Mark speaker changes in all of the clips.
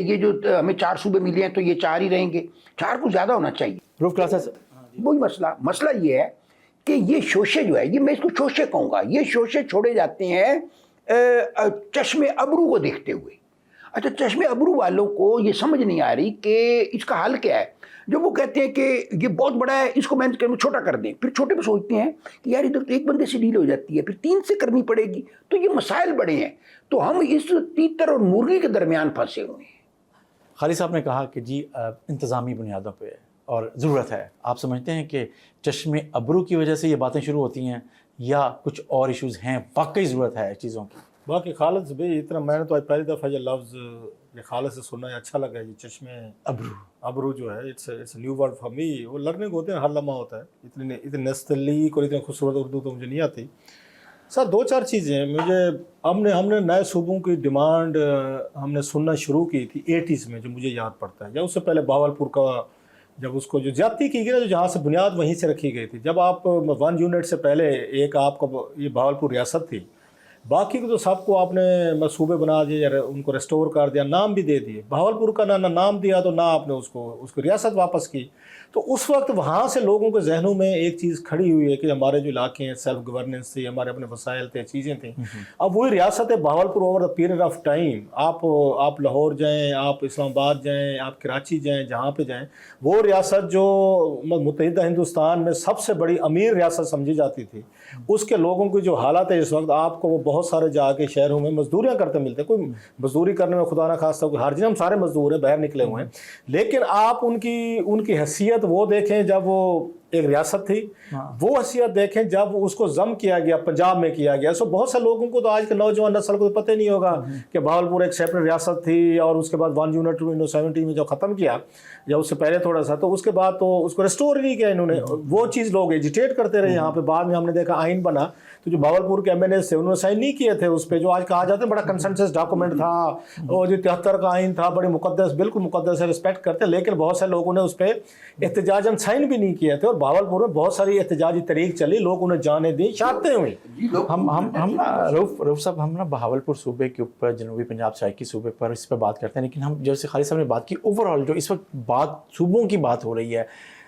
Speaker 1: یہ جو ہمیں 4 صوبے ملے ہیں تو یہ 4 ہی رہیں گے، 4 کو زیادہ ہونا چاہیے.
Speaker 2: روف کلاسز
Speaker 1: وہی مسئلہ یہ ہے کہ یہ شوشے جو ہے، یہ میں اس کو شوشے کہوں گا، یہ شوشے چھوڑے جاتے ہیں چشم ابرو کو دیکھتے ہوئے. اچھا چشم ابرو والوں کو یہ سمجھ نہیں آ رہی کہ اس کا حل کیا ہے. جو وہ کہتے ہیں کہ یہ بہت بڑا ہے، اس کو مینج کریں، چھوٹا کر دیں، پھر چھوٹے پہ سوچتے ہیں کہ یار ادھر تو ایک بندے سے ڈیل ہو جاتی ہے، پھر 3 سے کرنی پڑے گی، تو یہ مسائل بڑے ہیں. تو ہم اس تیتر اور مرغی کے درمیان پھنسے ہوئے ہیں.
Speaker 2: خالد صاحب نے کہا کہ جی انتظامی بنیادوں پہ اور ضرورت ہے. آپ سمجھتے ہیں کہ چشم ابرو کی وجہ سے یہ باتیں شروع ہوتی ہیں یا کچھ اور ایشوز ہیں، واقعی ضرورت ہے چیزوں کی؟
Speaker 3: باقی خالد بھائی اتنا میں نے تو آج پہلی دفعہ یہ لفظ خالد سے سننا ہے، اچھا لگا. یہ چشم ابرو جو ہے it's new word for me. وہ لرننگ ہوتے ہیں، ہر لمحہ ہوتا ہے. اتنی نستعلیق اور اتنی خوبصورت اردو تو مجھے نہیں آتی. سر 2-4 چیزیں ہیں. مجھے ہم نے نئے صوبوں کی ڈیمانڈ ہم نے سننا شروع کی تھی 80s میں، جو مجھے یاد پڑتا ہے. یا اس سے پہلے بہاولپور کا جب اس کو جو زیادتی کی گئی نا، جو جہاں سے بنیاد وہیں سے رکھی گئی تھی. جب آپ 1 یونٹ سے پہلے ایک آپ کا یہ بہاولپور ریاست تھی، باقی کو تو سب کو آپ نے صوبے بنا دیے یا ان کو ریسٹور کر دیا، نام بھی دے دیے. بہاولپور کا نہ نام دیا تو نہ آپ نے اس کو ریاست واپس کی. تو اس وقت وہاں سے لوگوں کے ذہنوں میں ایک چیز کھڑی ہوئی ہے کہ ہمارے جو علاقے ہیں سیلف گورننس تھی، ہمارے اپنے وسائل تھے، چیزیں تھیں. اب وہی ریاست ہے Bahawalpur over the period of time. آپ لاہور جائیں، آپ اسلام آباد جائیں، آپ کراچی جائیں، جہاں پہ جائیں، وہ ریاست جو متحدہ ہندوستان میں سب سے بڑی امیر ریاست سمجھی جاتی تھی، اس کے لوگوں کی جو حالت ہے اس وقت، آپ کو وہ بہت سارے جا کے شہروں میں مزدوریاں کرتے ملتے. کوئی مزدوری کرنے میں خدا نہ خواستہ کوئی حرج نہیں، ہم سارے مزدور ہیں، باہر نکلے ہوئے ہیں. لیکن آپ ان کی حیثیت وہ دیکھیں جب وہ ایک ریاست تھی، وہ حیثیت دیکھیں جب اس کو ضم کیا گیا، پنجاب میں کیا گیا. سو بہت سے لوگوں کو تو آج کے نوجوان نسل کو تو پتہ نہیں ہوگا کہ بہاولپور ایک سیپریٹ ریاست تھی، اور اس کے بعد 1 یونٹ 1970 میں جو ختم کیا، یا اس سے پہلے تھوڑا سا، تو اس کے بعد تو اس کو ریسٹور نہیں کیا انہوں نے. وہ چیز لوگ ایجیٹیٹ کرتے رہے یہاں پہ. بعد میں ہم نے دیکھا آئین بنا تو جو بہاولپور کے ایم این اے تھے انہوں نے سائن نہیں کیے تھے اس پہ، جو آج کہا جاتا ہے بڑا کنسنسس ڈاکومنٹ تھا، اور جو 73 کا آئین تھا بڑی مقدس، بالکل مقدس ہے، رسپیکٹ کرتے. لیکن بہت سے لوگوں نے اس پہ احتجاجاً سائن بھی نہیں کیے تھے، اور بہاولپور میں بہت ساری احتجاجی تحریک چلی، لوگ انہیں جانے دیں، شہادتیں ہوئیں.
Speaker 2: ہم روف صاحب، ہم نا بہاولپور صوبے کے اوپر، جنوبی پنجاب سرائکی صوبے پر اس پہ بات کرتے ہیں، لیکن ہم جیسے خالد صاحب نے بات کی، اوور آل جو اس وقت صوبوں کی بات ہو رہی ہے،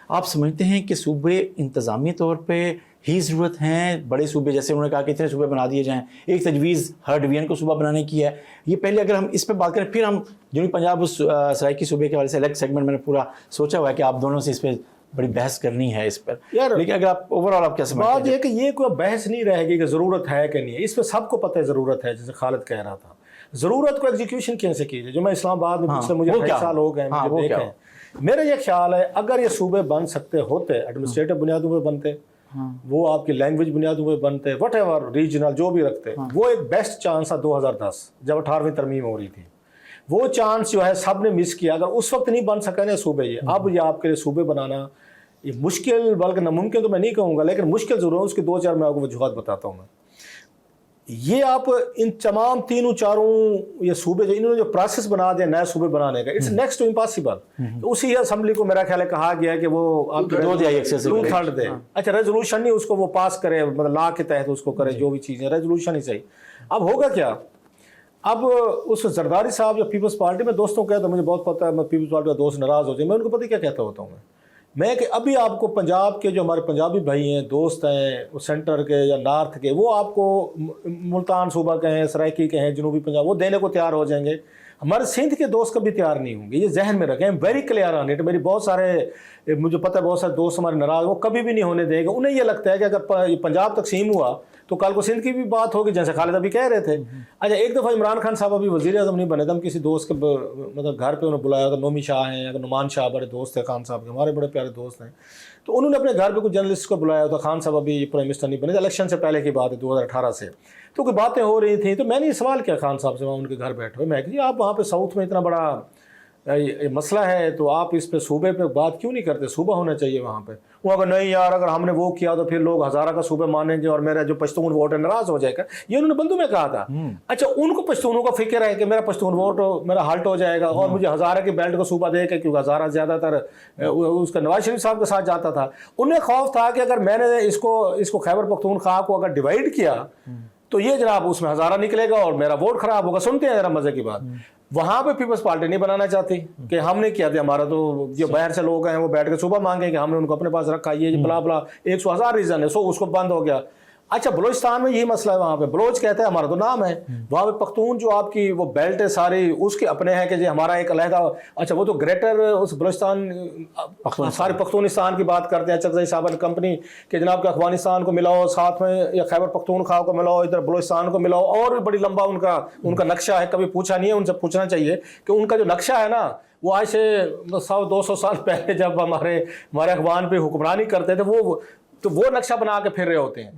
Speaker 2: آپ سمجھتے ہیں کہ صوبے انتظامی طور پہ ہی ضرورت ہیں؟ بڑے صوبے جیسے انہوں نے کہا کہ اتنے صوبے بنا دیے جائیں، ایک تجویز ہر ڈویژن کو صوبہ بنانے کی ہے. یہ پہلے اگر ہم اس پہ بات کریں، پھر ہم جنوبی پنجاب اس سرائکی صوبے کے حوالے سے الگ سیگمنٹ میں نے پورا سوچا ہوا ہے کہ آپ دونوں سے اس پہ بڑی بحث کرنی ہے اس پر. لیکن اگر آپ اوور آل آپ کیا سمجھتے ہیں؟
Speaker 3: بات یہ کہ یہ کوئی بحث نہیں رہے گی کہ ضرورت ہے کہ نہیں ہے، اس پہ سب کو پتہ ہے ضرورت ہے. جیسے خالد کہہ رہا تھا، ضرورت کو ایگزیکیوشن کیسے کیجیے. جو میں اسلام آباد میں پچھلے مجھے 2.5 سال ہو گئے مجھے دیکھیں، میرا یہ خیال ہے اگر یہ صوبے بن سکتے ہوتے، ایڈمنسٹریٹو بنیادوں پہ بنتے، وہ آپ کی لینگویج بنیادوں پہ بنتے، وٹ ایور ریجنل جو بھی رکھتے، وہ ایک بیسٹ چانس تھا 2010 جب 18ویں ترمیم ہو رہی تھی. وہ چانس جو ہے سب نے مس کیا. اگر اس وقت نہیں بن سکے نا صوبے، یہ اب یہ آپ کے لیے صوبے بنانا یہ مشکل، بلکہ ناممکن تو میں نہیں کہوں گا، لیکن مشکل ضرور ہے. اس کے 2-4 میں آپ کو وجوہات بتاتا ہوں. میں یہ آپ ان تمام 3-4 یہ صوبے جو انہوں نے جو پروسیس بنا دیا نئے صوبے بنانے کا، اٹس نیکسٹ ٹو امپاسبل. اسی اسمبلی کو میرا خیال ہے کہا گیا ہے کہ وہ آپ 2/3 دے. اچھا ریزولوشن نہیں، اس کو وہ پاس کرے، مطلب لا کے تحت اس کو کرے، جو بھی چیزیں ریزولوشن ہی صحیح. اب ہوگا کیا؟ اب اس زرداری صاحب جو پیپلز پارٹی میں دوستوں کہتا، مجھے بہت پتہ ہے، میں پیپلز پارٹی کا دوست ناراض ہو جائے، میں ان کو پتہ کیا کہتا ہوتا ہوں میں کہ ابھی آپ کو پنجاب کے جو ہمارے پنجابی بھائی ہیں، دوست ہیں، وہ سینٹر کے یا نارتھ کے، وہ آپ کو ملتان صوبہ کہیں، سرائکی کہیں، جنوبی پنجاب، وہ دینے کو تیار ہو جائیں گے. ہمارے سندھ کے دوست کبھی تیار نہیں ہوں گے. یہ ذہن میں رکھیں، ویری کلیئر آن اٹ. میری بہت سارے مجھے پتہ ہے بہت سارے دوست ہمارے ناراض، وہ کبھی بھی نہیں ہونے دیں گے. انہیں یہ لگتا ہے کہ اگر پنجاب تقسیم ہوا تو کل کو سندھ کی بھی بات ہوگی، جیسے خالد ابھی کہہ رہے تھے. اچھا ایک دفعہ عمران خان صاحب ابھی وزیر اعظم نہیں بنے تھے، ہم کسی دوست کے مطلب گھر پہ انہوں نے بلایا تھا. نومی شاہ ہیں، نعمان شاہ بڑے دوست ہیں خان صاحب کے، ہمارے بڑے پیارے دوست ہیں. تو انہوں نے اپنے گھر پہ کچھ جرنلسٹ کو بلایا تھا. خان صاحب ابھی پرائم منسٹر نہیں بنے تھے، الیکشن سے پہلے کی بات ہے 2018 سے. تو کوئی باتیں ہو رہی تھیں، تو میں نے یہ سوال کیا خان صاحب سے، وہاں ان کے گھر بیٹھے ہوئے، میں کہ جی آپ وہاں پہ ساؤتھ میں اتنا بڑا مسئلہ ہے تو آپ اس پہ صوبے پہ بات کیوں نہیں کرتے؟ صوبہ ہونا چاہیے وہاں پہ. وہ اگر نہیں یار اگر ہم نے وہ کیا تو پھر لوگ ہزارہ کا صوبہ مانیں گے اور میرا جو پشتون ووٹ ہے ناراض ہو جائے گا. یہ انہوں نے بندوں میں کہا تھا. اچھا ان کو پشتونوں کا فکر ہے کہ میرا پشتون ووٹ میرا ہلٹ ہو جائے گا اور مجھے ہزارہ کے بیلٹ کا صوبہ دے کے، کیونکہ ہزارہ زیادہ تر اس کا نواز شریف صاحب کے ساتھ جاتا تھا. انہیں خوف تھا کہ اگر میں نے اس کو خیبر پختونخوا کو اگر ڈیوائڈ کیا تو یہ جناب اس میں ہزارہ نکلے گا اور میرا ووٹ خراب ہوگا. سنتے ہیں ذرا مزے کی بات. وہاں پہ پیپلز پارٹی نہیں بنانا چاہتی کہ ہم نے کیا تھا، ہمارا تو جو باہر سے لوگ ہیں وہ بیٹھ کے صبح مانگیں کہ ہم نے ان کو اپنے پاس رکھا، یہ بلا بلا 100,000 ریزن ہے، سو اس کو بند ہو گیا. اچھا بلوچستان میں یہی مسئلہ ہے، وہاں پہ بلوچ کہتے ہیں ہمارا تو نام ہے، وہاں پہ پختون جو آپ کی وہ بیلٹ ہے ساری اس کے اپنے ہیں کہ جی ہمارا ایک علیحدہ. اچھا وہ تو گریٹر اس بلوچستان سارے پختونستان کی بات کرتے ہیں. چغزئی صاحب نے کمپنی کہ جناب کہ افغانستان کو ملاؤ ساتھ میں، یا خیبر پختونخوا کو ملاؤ، ادھر بلوچستان کو ملاؤ، اور بھی بڑی لمبا ان کا نقشہ ہے. کبھی پوچھا نہیں ہے، ان سے پوچھنا چاہیے کہ ان کا جو نقشہ ہے نا وہ آج سے 100-200 سال پہلے جب ہمارے افغان پہ حکمرانی کرتے تھے وہ نقشہ بنا کے پھر رہے ہوتے ہیں.